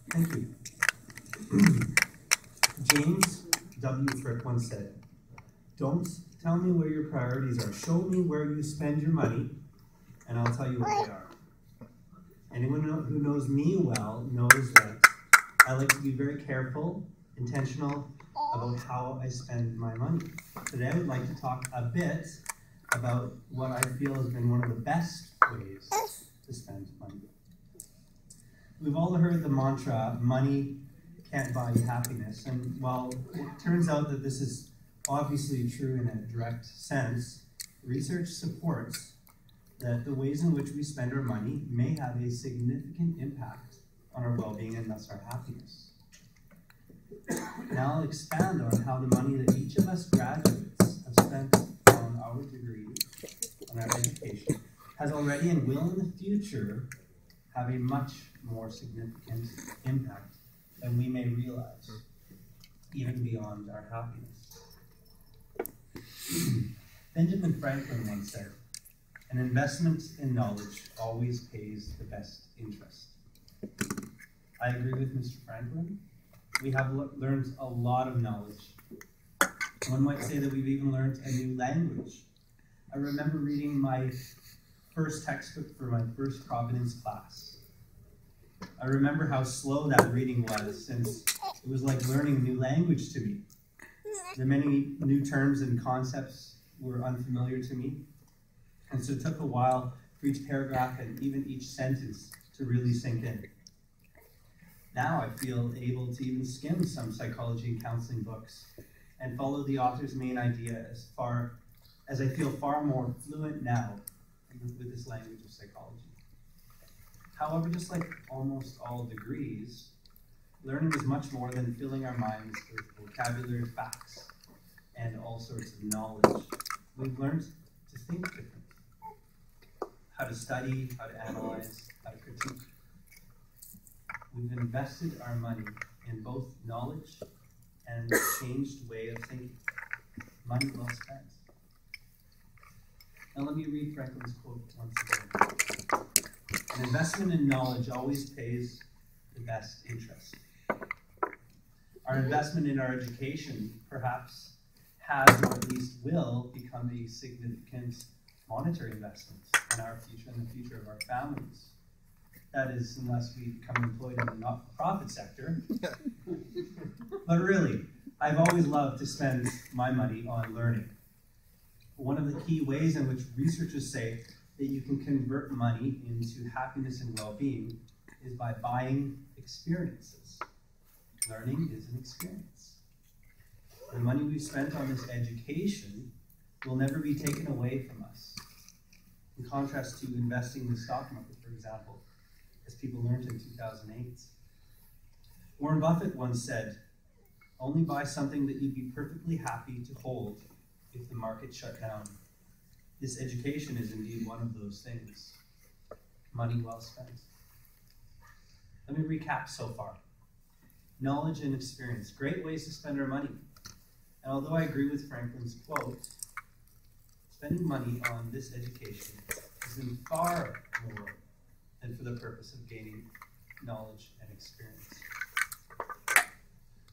Thank you. James W. Frick once said, "Don't tell me where your priorities are. Show me where you spend your money, and I'll tell you what they are." Anyone who knows me well knows that I like to be very careful, intentional about how I spend my money. Today I would like to talk a bit about what I feel has been one of the best ways to spend money. We've all heard the mantra, money can't buy you happiness. And while it turns out that this is obviously true in a direct sense, research supports that the ways in which we spend our money may have a significant impact on our well-being and thus our happiness. Now I'll expand on how the money that each of us graduates have spent on our degree, on our education, has already and will in the future have a much more significant impact than we may realize, even beyond our happiness. Benjamin Franklin once said, "An investment in knowledge always pays the best interest." I agree with Mr. Franklin. We have learned a lot of knowledge. One might say that we've even learned a new language. I remember reading my first textbook for my first Providence class. I remember how slow that reading was, since it was like learning a new language to me. The many new terms and concepts were unfamiliar to me, and so it took a while for each paragraph and even each sentence to really sink in. Now I feel able to even skim some psychology and counseling books and follow the author's main idea as I feel far more fluent now with this language of psychology. However, just like almost all degrees, learning is much more than filling our minds with vocabulary, facts, and all sorts of knowledge. We've learned to think differently, how to study, how to analyze, how to critique. We've invested our money in both knowledge and a changed way of thinking. Money well spent. Now let me read Franklin's quote once again. "An investment in knowledge always pays the best interest." Our investment in our education perhaps has, or at least will, become a significant monetary investment in our future and the future of our families. That is, unless we become employed in the not-for-profit sector. But really, I've always loved to spend my money on learning. One of the key ways in which researchers say that you can convert money into happiness and well-being is by buying experiences. Learning is an experience. The money we spent on this education will never be taken away from us. In contrast to investing in the stock market, for example, as people learned in 2008. Warren Buffett once said, "Only buy something that you'd be perfectly happy to hold if the market shut down." This education is indeed one of those things. Money well spent. Let me recap so far. Knowledge and experience, great ways to spend our money. And although I agree with Franklin's quote, spending money on this education is in far more than for the purpose of gaining knowledge and experience.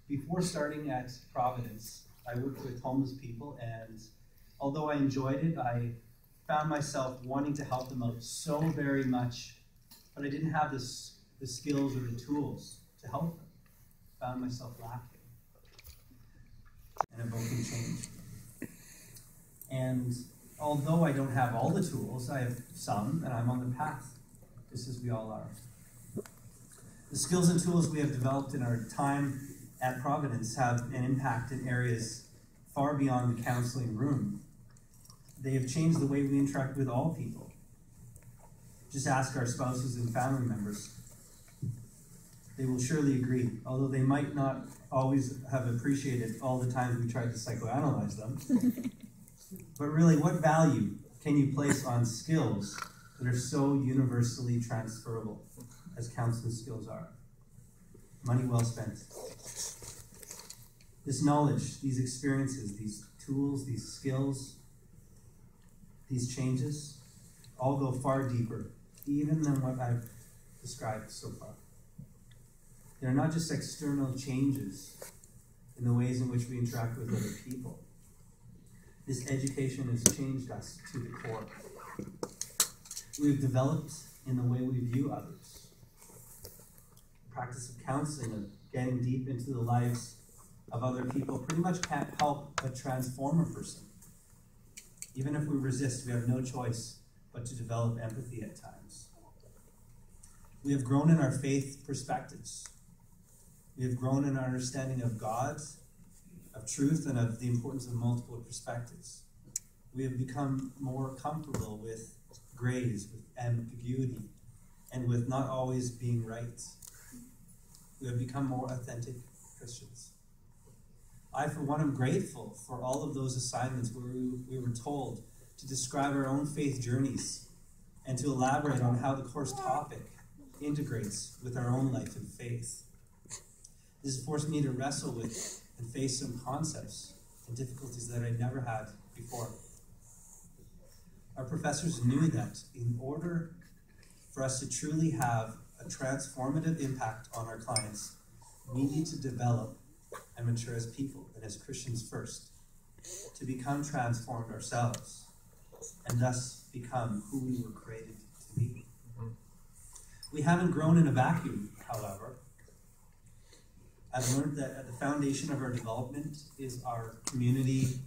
Before starting at Providence, I worked with homeless people, and although I enjoyed it, I found myself wanting to help them out so very much, but I didn't have the skills or the tools to help them. I found myself lacking and evoking change. And although I don't have all the tools, I have some, and I'm on the path, just as we all are. The skills and tools we have developed in our time at Providence have an impact in areas far beyond the counseling room. They have changed the way we interact with all people. Just ask our spouses and family members. They will surely agree, although they might not always have appreciated all the times we tried to psychoanalyze them. But really, what value can you place on skills that are so universally transferable as counseling skills are? Money well spent. This knowledge, these experiences, these tools, these skills, these changes, all go far deeper, even than what I've described so far. They're not just external changes in the ways in which we interact with other people. This education has changed us to the core. We've developed in the way we view others. The practice of counseling, of getting deep into the lives of other people, pretty much can't help but transform a person. Even if we resist, we have no choice but to develop empathy at times. We have grown in our faith perspectives. We have grown in our understanding of God, of truth, and of the importance of multiple perspectives. We have become more comfortable with grays, with ambiguity, and with not always being right. We have become more authentic Christians. I, for one, am grateful for all of those assignments where we were told to describe our own faith journeys and to elaborate on how the course topic integrates with our own life and faith. This has forced me to wrestle with and face some concepts and difficulties that I never had before. Our professors knew that in order for us to truly have a transformative impact on our clients, we need to develop and mature as people and as Christians first, to become transformed ourselves and thus become who we were created to be. We haven't grown in a vacuum, however. I've learned that at the foundation of our development is our community,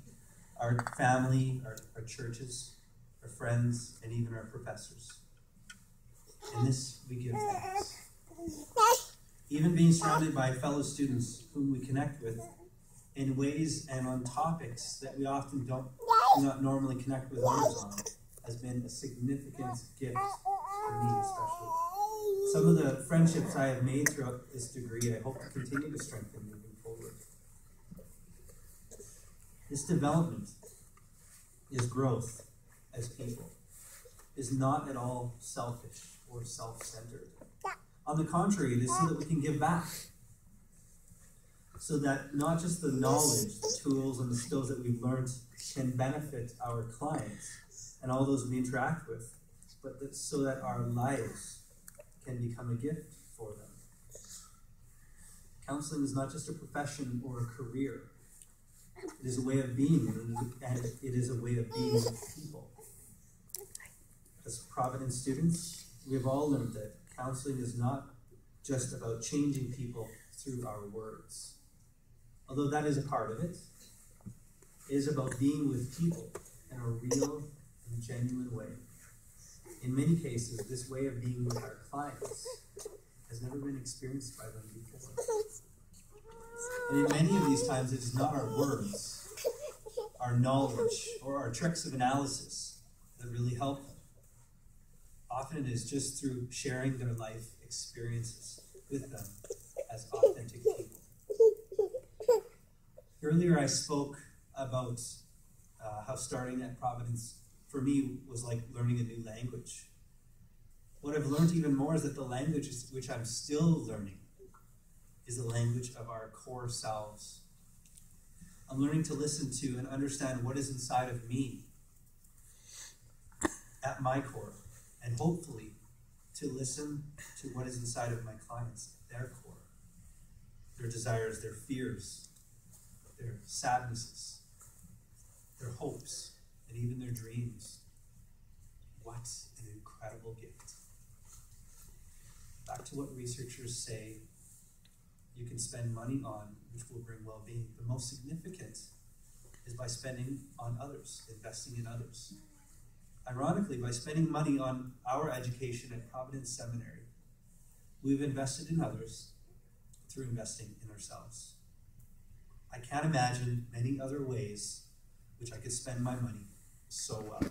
our family, our churches, our friends, and even our professors. In this, we give thanks. Even being surrounded by fellow students whom we connect with in ways and on topics that we often do not normally connect with others on has been a significant gift for me especially. Some of the friendships I have made throughout this degree, I hope to continue to strengthen moving forward. This development, this growth as people, is not at all selfish or self-centered. On the contrary, it is so that we can give back. So that not just the knowledge, the tools, and the skills that we've learned can benefit our clients and all those we interact with, but that so that our lives can become a gift for them. Counseling is not just a profession or a career. It is a way of being, and it is a way of being with people. As Providence students, we have all learned that counseling is not just about changing people through our words. Although that is a part of it, it is about being with people in a real and genuine way. In many cases, this way of being with our clients has never been experienced by them before. And in many of these times, it is not our words, our knowledge, or our tricks of analysis that really help them. Often it is just through sharing their life experiences with them as authentic people. Earlier I spoke about how starting at Providence for me was like learning a new language. What I've learned even more is that the language which I'm still learning is the language of our core selves. I'm learning to listen to and understand what is inside of me at my core, and hopefully to listen to what is inside of my clients at their core, their desires, their fears, their sadnesses, their hopes, and even their dreams. What an incredible gift. Back to what researchers say you can spend money on, which will bring well-being. The most significant is by spending on others, investing in others. Ironically, by spending money on our education at Providence Seminary, we've invested in others through investing in ourselves. I can't imagine many other ways which I could spend my money so well.